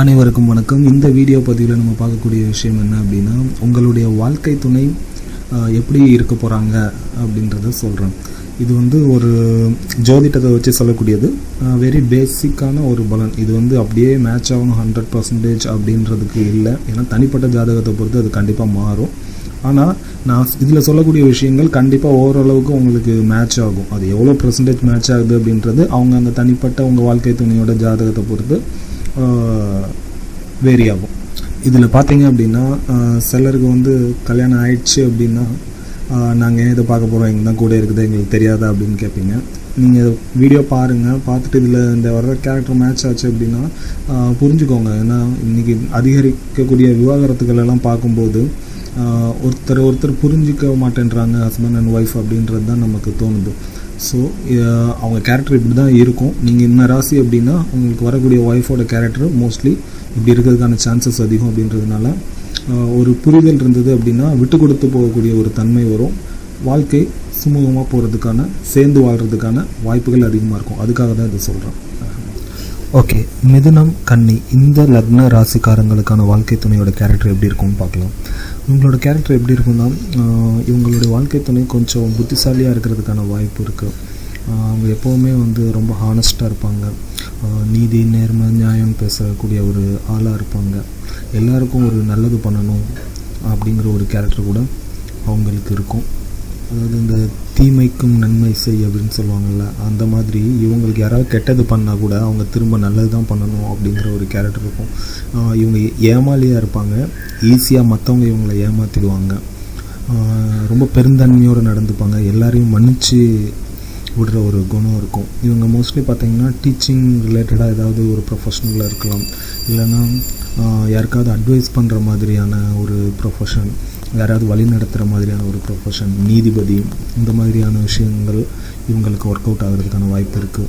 அனைவருக்கும் வணக்கம். இந்த வீடியோ பதிவில் நம்ம பார்க்கக்கூடிய விஷயம் என்ன அப்படின்னா, உங்களுடைய வாழ்க்கை துணை எப்படி இருக்க போகிறாங்க அப்படின்றத சொல்கிறேன். இது ஒரு ஜோதிடத்தை வச்சு சொல்லக்கூடியது, வெரி பேசிக்கான ஒரு பலன். இது அப்படியே மேட்ச் ஆகணும் 100% அப்படின்றதுக்கு இல்லை. ஏன்னா தனிப்பட்ட ஜாதகத்தை பொறுத்து அது கண்டிப்பாக மாறும். ஆனால் நான் இதில் சொல்லக்கூடிய விஷயங்கள் கண்டிப்பாக ஓரளவுக்கு உங்களுக்கு மேட்ச் ஆகும். அது எவ்வளோ % மேட்ச் ஆகுது அப்படின்றது அவங்க அந்த தனிப்பட்ட உங்கள் வாழ்க்கை துணையோட ஜாதகத்தை பொறுத்து வேரி ஆகும். இதில் பார்த்தீங்க அப்படின்னா, சிலருக்கு கல்யாணம் ஆயிடுச்சு அப்படின்னா, நாங்கள் ஏன் இதை பார்க்க போகிறோம், எங்கே தான் கூட இருக்குது, எங்களுக்கு தெரியாதா அப்படின்னு கேட்பீங்க. நீங்கள் வீடியோ பாருங்கள், பார்த்துட்டு இதில் இந்த வர்ற கேரக்டர் மேட்ச் ஆச்சு அப்படின்னா புரிஞ்சுக்கோங்க. ஏன்னா இன்றைக்கி அதிகரிக்கக்கூடிய விவாகரத்துக்கள் எல்லாம் பார்க்கும்போது ஒருத்தர் புரிஞ்சிக்க மாட்டேன்றாங்க, ஹஸ்பண்ட் அண்ட் ஒய்ஃப் அப்படின்றது தான் நமக்கு தோணுது. ஸோ அவங்க கேரக்டர் இப்படி தான் இருக்கும். நீங்கள் என்ன ராசி அப்படின்னா உங்களுக்கு வரக்கூடிய ஒய்ஃபோட கேரக்டர் மோஸ்ட்லி இப்படி இருக்கிறதுக்கான சான்சஸ் அதிகம். அப்படின்றதுனால ஒரு புரிதல் இருந்தது அப்படின்னா விட்டு கொடுத்து போகக்கூடிய ஒரு தன்மை வரும். வாழ்க்கை சுமூகமாக போகிறதுக்கான, சேர்ந்து வாழ்கிறதுக்கான வாய்ப்புகள் அதிகமாக இருக்கும். அதுக்காக தான் இதை சொல்கிறேன். ஓகே, மிதுனம், கன்னி இந்த லக்ன ராசிக்காரங்களுக்கான வாழ்க்கை துணையோட கேரக்டர் எப்படி இருக்கும்னு பார்க்கலாம். இவங்களோட கேரக்டர் எப்படி இருக்குன்னா, இவங்களுடைய வாழ்க்கை துணை கொஞ்சம் புத்திசாலியாக இருக்கிறதுக்கான வாய்ப்பு இருக்குது. அவங்க எப்போவுமே ரொம்ப ஹானஸ்ட்டாக இருப்பாங்க. நீதி, நேர்மை, நியாயம் பேசக்கூடிய ஒரு ஆளாக இருப்பாங்க. எல்லாருக்கும் ஒரு நல்லது பண்ணணும் அப்படிங்கிற ஒரு கேரக்டர் கூட அவங்களுக்கு இருக்கும். அதாவது இந்த தீமைக்கும் நன்மை செய் அப்படின்னு சொல்லுவாங்கள்ல, அந்த மாதிரி இவங்களுக்கு யாராவது கெட்டது பண்ணால் கூட அவங்க திரும்ப நல்லது தான் பண்ணணும் அப்படிங்கிற ஒரு கேரக்டர் இருக்கும். இவங்க ஏமாளியாக இருப்பாங்க. ஈஸியாக மற்றவங்க இவங்களை ஏமாற்றிடுவாங்க. ரொம்ப பெருந்தன்மையோடு நடந்துப்பாங்க. எல்லாரையும் மன்னிச்சு விடுற ஒரு குணம் இருக்கும். இவங்க மோஸ்ட்லி பார்த்திங்கன்னா டீச்சிங் ரிலேட்டடாக ஏதாவது ஒரு ப்ரொஃபஷனலில் இருக்கலாம். இல்லைன்னா யாருக்காவது அட்வைஸ் பண்ணுற மாதிரியான ஒரு ப்ரொஃபஷன், யாராவது வழி நடத்துகிற மாதிரியான ஒரு ப்ரொஃபஷன், நீதிபதி, இந்த மாதிரியான விஷயங்கள் இவங்களுக்கு ஒர்க் அவுட் ஆகிறதுக்கான வாய்ப்பு இருக்குது.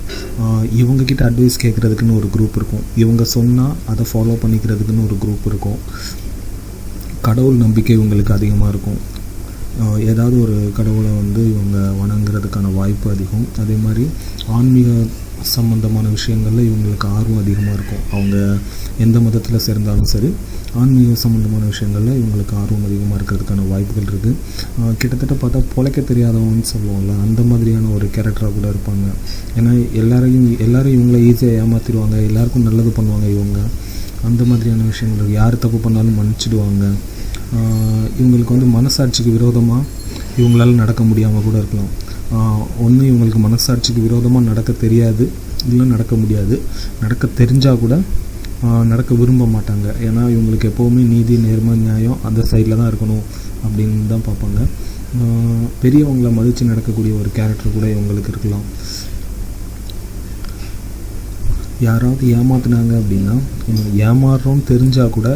இவங்கக்கிட்ட அட்வைஸ் கேட்குறதுக்குன்னு ஒரு குரூப் இருக்கும். இவங்க சொன்னால் அதை ஃபாலோ பண்ணிக்கிறதுக்குன்னு ஒரு குரூப் இருக்கும். கடவுள் நம்பிக்கை இவங்களுக்கு அதிகமாக இருக்கும். ஏதாவது ஒரு கடவுளை இவங்க வணங்குறதுக்கான வாய்ப்பு அதிகம். அதே மாதிரி ஆன்மீக சம்பந்தமான விஷயங்களில் இவங்களுக்கு ஆர்வம் அதிகமாக இருக்கும். அவங்க எந்த மதத்தில் சேர்ந்தாலும் சரி, ஆன்மீக சம்மந்தமான விஷயங்களில் இவங்களுக்கு ஆர்வம் அதிகமாக இருக்கிறதுக்கான வாய்ப்புகள் இருக்குது. கிட்டத்தட்ட பார்த்தா பொழைக்க தெரியாதவன்னு சொல்லுவோம்ல, அந்த மாதிரியான ஒரு கேரக்டராக கூட இருப்பாங்க. ஏன்னா எல்லோரும் இவங்கள ஈஸியாக ஏமாற்றிடுவாங்க, எல்லாருக்கும் நல்லது பண்ணுவாங்க இவங்க. அந்த மாதிரியான விஷயங்கள் யார் தப்பு பண்ணாலும் மன்னிச்சிடுவாங்க. இவங்களுக்கு மனசாட்சிக்கு விரோதமாக இவங்களால் நடக்க முடியாமல் கூட இருக்கலாம். ஒன்று இவங்களுக்கு மனசாட்சிக்கு விரோதமாக நடக்க தெரியாது, இல்லை நடக்க முடியாது. நடக்க தெரிஞ்சால் கூட நடக்க விரும்ப மாட்டாங்க. ஏன்னா இவங்களுக்கு எப்போவுமே நீதி, நேர்மை, நியாயம் அந்த சைடில் தான் இருக்கணும் அப்படின்னு தான் பார்ப்பாங்க. பெரியவங்களை மதித்து நடக்கக்கூடிய ஒரு கேரக்டர் கூட இவங்களுக்கு இருக்கலாம். யாராவது ஏமாத்துனாங்க அப்படின்னா, ஏமாறுறோன்னு தெரிஞ்சால் கூட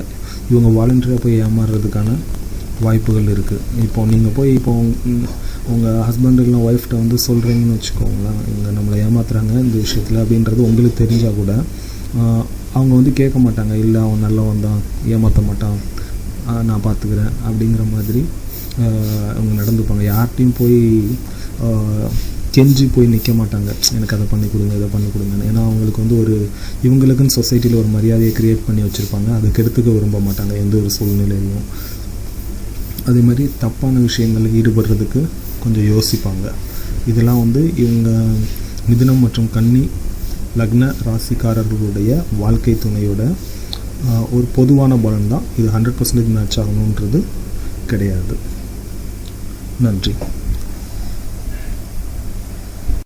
இவங்க வாலண்டரியாக போய் ஏமாறுறதுக்கான வாய்ப்புகள் இருக்குது. நீங்கள் போய் உங்கள் ஹஸ்பண்ட் இல்லை ஒய்ஃப்கிட்ட சொல்கிறீங்கன்னு வச்சுக்கோங்களேன், இவங்க நம்மளை ஏமாத்துறாங்க இந்த விஷயத்தில் அப்படின்றது உங்களுக்கு தெரிஞ்சால் கூட அவங்க கேட்க மாட்டாங்க. இல்லை அவன் நல்லவன் தான், ஏமாற்ற மாட்டான், நான் பார்த்துக்கிறேன் அப்படிங்கிற மாதிரி அவங்க நடந்துப்பாங்க. யார்கிட்டையும் போய் கெஞ்சி போய் நிற்க மாட்டாங்க, எனக்கு அதை பண்ணி கொடுங்க, இதை பண்ணி கொடுங்க. ஏன்னா அவங்களுக்கு இவங்களுக்குன்னு சொசைட்டியில் ஒரு மரியாதையை க்ரியேட் பண்ணி வச்சுருப்பாங்க. அதை கெடுத்துக்க விரும்ப மாட்டாங்க எந்த ஒரு சூழ்நிலையிலையும். அதே மாதிரி தப்பான விஷயங்களில் ஈடுபடுறதுக்கு கொஞ்சம் யோசிப்பாங்க. இதெல்லாம் இவங்க மிதுனம் மற்றும் கன்னி லக்ன ராசிக்காரர்களுடைய வாழ்க்கை துணையோட ஒரு பொதுவான பலன் தான். இது 100% மேட்ச் ஆகணுன்றது கிடையாது. நன்றி.